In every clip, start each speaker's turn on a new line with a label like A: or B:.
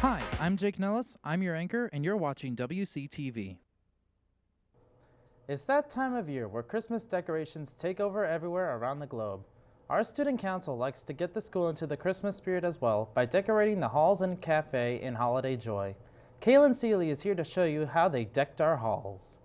A: Hi, I'm Jake Nellis. I'm your anchor, and you're watching Wctv. It's that time of year where Christmas decorations take over everywhere around the globe. Our student council likes to get the school into the Christmas spirit as well by decorating the halls and cafe in holiday joy. Kaylin Seeley is here to show you how they decked our halls.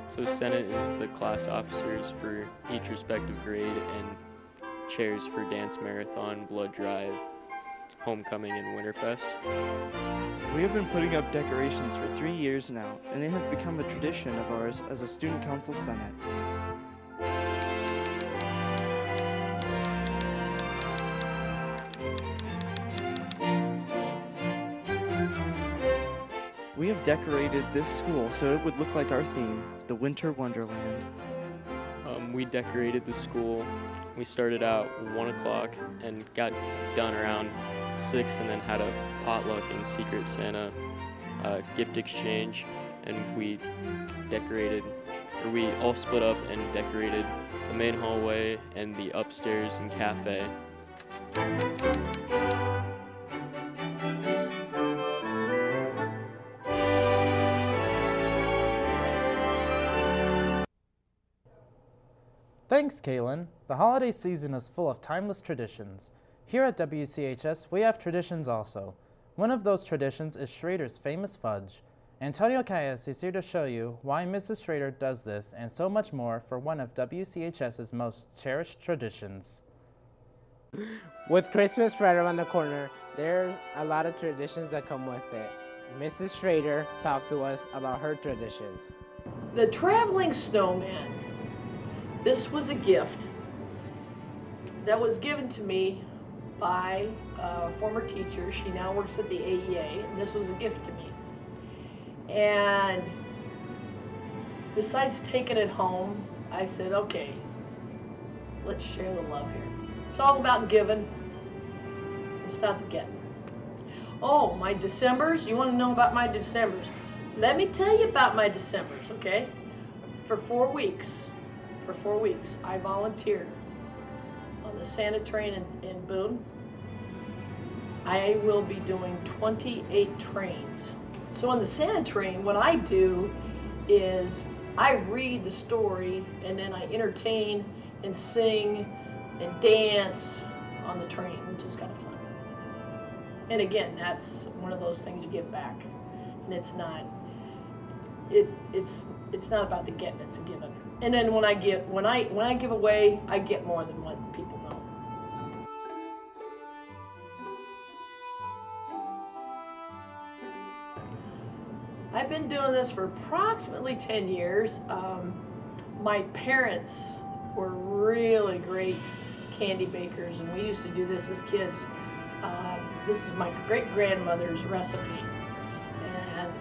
B: So Senate is the class officers for each respective grade, and chairs for dance marathon, blood drive, homecoming, and winterfest.
C: We have been putting up decorations for 3 years now, and it has become a tradition of ours as a student council senate. We have decorated this school so it would look like our theme, the Winter Wonderland.
B: We decorated the school. We started out 1 o'clock and got done around 6, and then had a potluck and Secret Santa gift exchange, and we all split up and decorated the main hallway and the upstairs and cafe.
A: Thanks, Kaylin. The holiday season is full of timeless traditions. Here at WCHS, we have traditions also. One of those traditions is Schrader's famous fudge. Antonio Calles is here to show you why Mrs. Schrader does this and so much more for one of WCHS's most cherished traditions.
D: With Christmas right around the corner, there are a lot of traditions that come with it. Mrs. Schrader talked to us about her traditions.
E: The traveling snowman. This was a gift that was given to me by a former teacher. She now works at the AEA, and this was a gift to me. And besides taking it home, I said, okay, let's share the love here. It's all about giving. It's not the getting. Oh, my Decembers? You want to know about my Decembers? Let me tell you about my Decembers, okay? For 4 weeks, I volunteered on the Santa train in Boone. I will be doing 28 trains. So on the Santa train, what I do is I read the story, and then I entertain and sing and dance on the train, which is kind of fun. And again, that's one of those things you give back, and it's not about the getting, it's a giving. And then when I give away, I get more than what people know. I've been doing this for approximately 10 years. My parents were really great candy bakers, and we used to do this as kids. This is my great-grandmother's recipe. And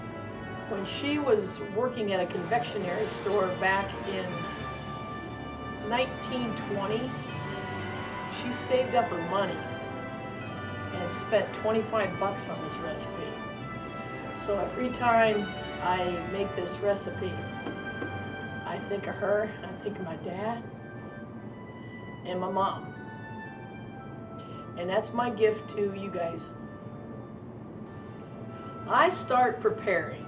E: when she was working at a confectionery store back in 1920, she saved up her money and spent 25 bucks on this recipe. So every time I make this recipe, I think of her, I think of my dad, and my mom. And that's my gift to you guys. I start preparing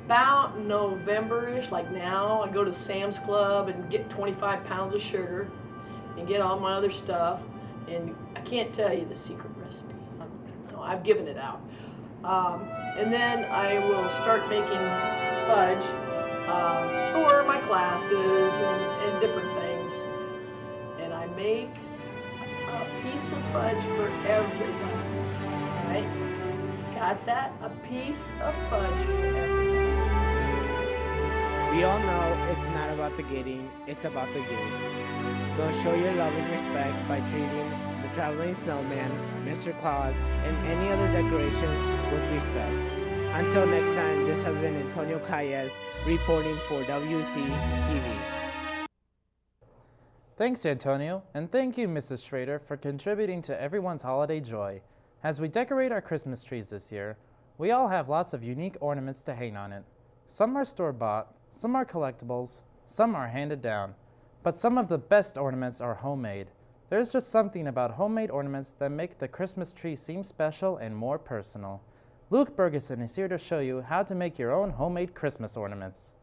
E: about November-ish, like now. I go to Sam's Club and get 25 pounds of sugar and get all my other stuff. And I can't tell you the secret recipe. No, I've given it out. And then I will start making fudge for my classes and different things. And I make a piece of fudge for everybody. All right? Got that? A piece of fudge for everybody.
D: We all know it's not about the getting, it's about the giving. So show your love and respect by treating the traveling snowman, Mr. Claus, and any other decorations with respect. Until next time, this has been Antonio Calles reporting for WCTV.
A: Thanks, Antonio, and thank you, Mrs. Schrader, for contributing to everyone's holiday joy. As we decorate our Christmas trees this year, we all have lots of unique ornaments to hang on it. Some are store-bought, some are collectibles, some are handed down, but some of the best ornaments are homemade. There's just something about homemade ornaments that make the Christmas tree seem special and more personal. Luke Bergeson is here to show you how to make your own homemade Christmas ornaments.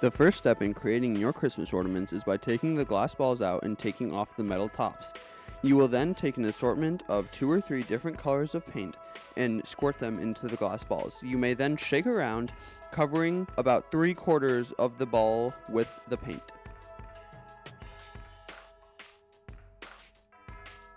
F: The first step in creating your Christmas ornaments is by taking the glass balls out and taking off the metal tops. You will then take an assortment of 2 or 3 different colors of paint and squirt them into the glass balls. You may then shake around, covering about 3/4 of the ball with the paint.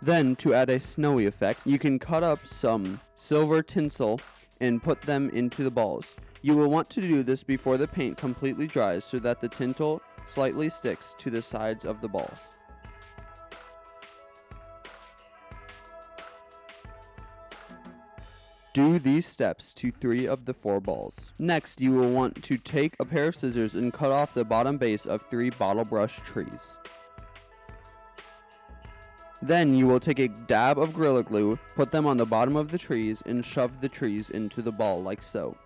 F: Then, to add a snowy effect, you can cut up some silver tinsel and put them into the balls. You will want to do this before the paint completely dries so that the tinsel slightly sticks to the sides of the balls. Do these steps to 3 of the 4 balls. Next, you will want to take a pair of scissors and cut off the bottom base of 3 bottle brush trees. Then you will take a dab of Gorilla Glue, put them on the bottom of the trees, and shove the trees into the ball like so.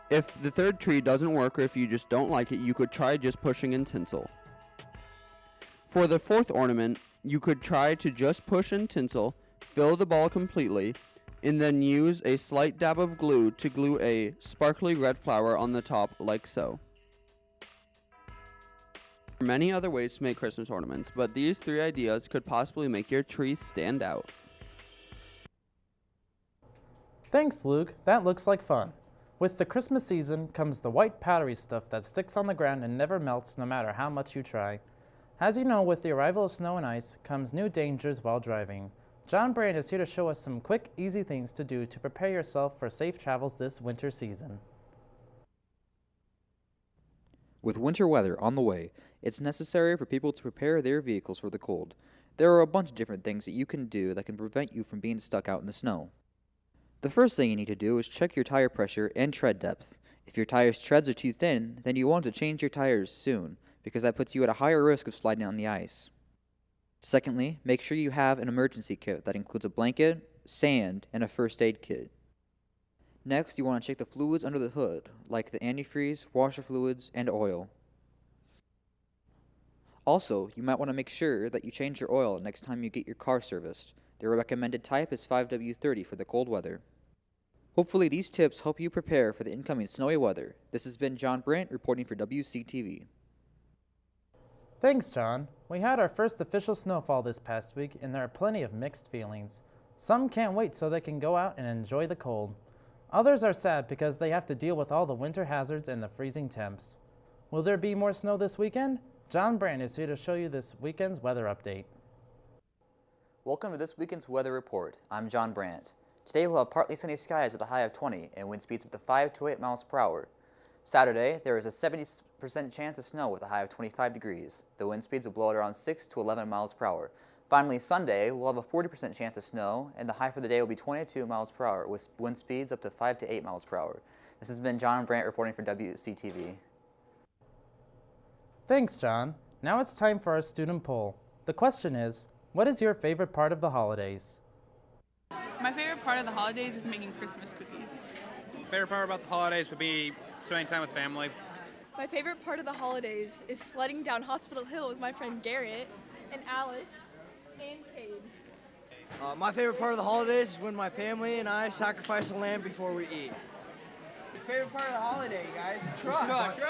F: If the third tree doesn't work or if you just don't like it, you could try just pushing in tinsel. For the 4th ornament, you could try to just push in tinsel, fill the ball completely, and then use a slight dab of glue to glue a sparkly red flower on the top like so. There are many other ways to make Christmas ornaments, but these 3 ideas could possibly make your tree stand out.
A: Thanks, Luke. That looks like fun. With the Christmas season comes the white powdery stuff that sticks on the ground and never melts no matter how much you try. As you know, with the arrival of snow and ice comes new dangers while driving. John Brand is here to show us some quick, easy things to do to prepare yourself for safe travels this winter season.
G: With winter weather on the way, it's necessary for people to prepare their vehicles for the cold. There are a bunch of different things that you can do that can prevent you from being stuck out in the snow. The first thing you need to do is check your tire pressure and tread depth. If your tire's treads are too thin, then you want to change your tires soon, because that puts you at a higher risk of sliding on the ice. Secondly, make sure you have an emergency kit that includes a blanket, sand, and a first aid kit. Next, you want to check the fluids under the hood, like the antifreeze, washer fluids, and oil. Also, you might want to make sure that you change your oil next time you get your car serviced. The recommended type is 5W30 for the cold weather. Hopefully these tips help you prepare for the incoming snowy weather. This has been John Brandt reporting for WCTV.
A: Thanks, John. We had our first official snowfall this past week, and there are plenty of mixed feelings. Some can't wait so they can go out and enjoy the cold. Others are sad because they have to deal with all the winter hazards and the freezing temps. Will there be more snow this weekend? John Brand is here to show you this weekend's weather update.
H: Welcome to this weekend's weather report. I'm John Brandt. Today we'll have partly sunny skies with a high of 20 and wind speeds up to 5 to 8 miles per hour. Saturday, there is a 70% chance of snow with a high of 25 degrees. The wind speeds will blow at around 6 to 11 miles per hour. Finally, Sunday, we'll have a 40% chance of snow, and the high for the day will be 22 miles per hour with wind speeds up to 5 to 8 miles per hour. This has been John Brandt reporting for WCTV.
A: Thanks, John. Now it's time for our student poll. The question is, what is your favorite part of the holidays?
I: My favorite part of the holidays is making Christmas cookies.
J: Favorite part about the holidays would be spending time with family.
K: My favorite part of the holidays is sledding down Hospital Hill with my friend Garrett and Alex and Cade.
L: My favorite part of the holidays is when my family and I sacrifice a lamb before we eat.
M: Favorite part of the holiday, guys?
L: Trucks.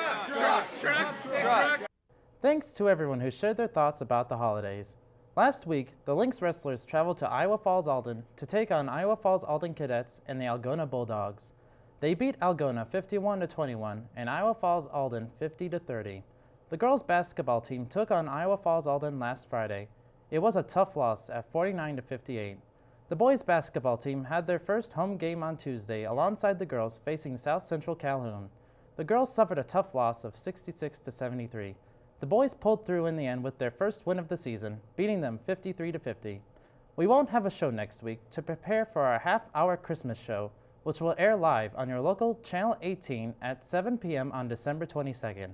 A: Thanks to everyone who shared their thoughts about the holidays. Last week, the Lynx wrestlers traveled to Iowa Falls Alden to take on Iowa Falls Alden Cadets and the Algona Bulldogs. They beat Algona 51-21 and Iowa Falls Alden 50-30. The girls' basketball team took on Iowa Falls Alden last Friday. It was a tough loss at 49-58. The boys' basketball team had their first home game on Tuesday alongside the girls facing South Central Calhoun. The girls suffered a tough loss of 66-73. The boys pulled through in the end with their first win of the season, beating them 53-50. We won't have a show next week to prepare for our half-hour Christmas show, which will air live on your local Channel 18 at 7 p.m. on December 22nd.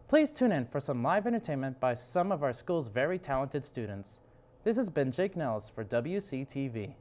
A: Please tune in for some live entertainment by some of our school's very talented students. This has been Jake Nells for WCTV.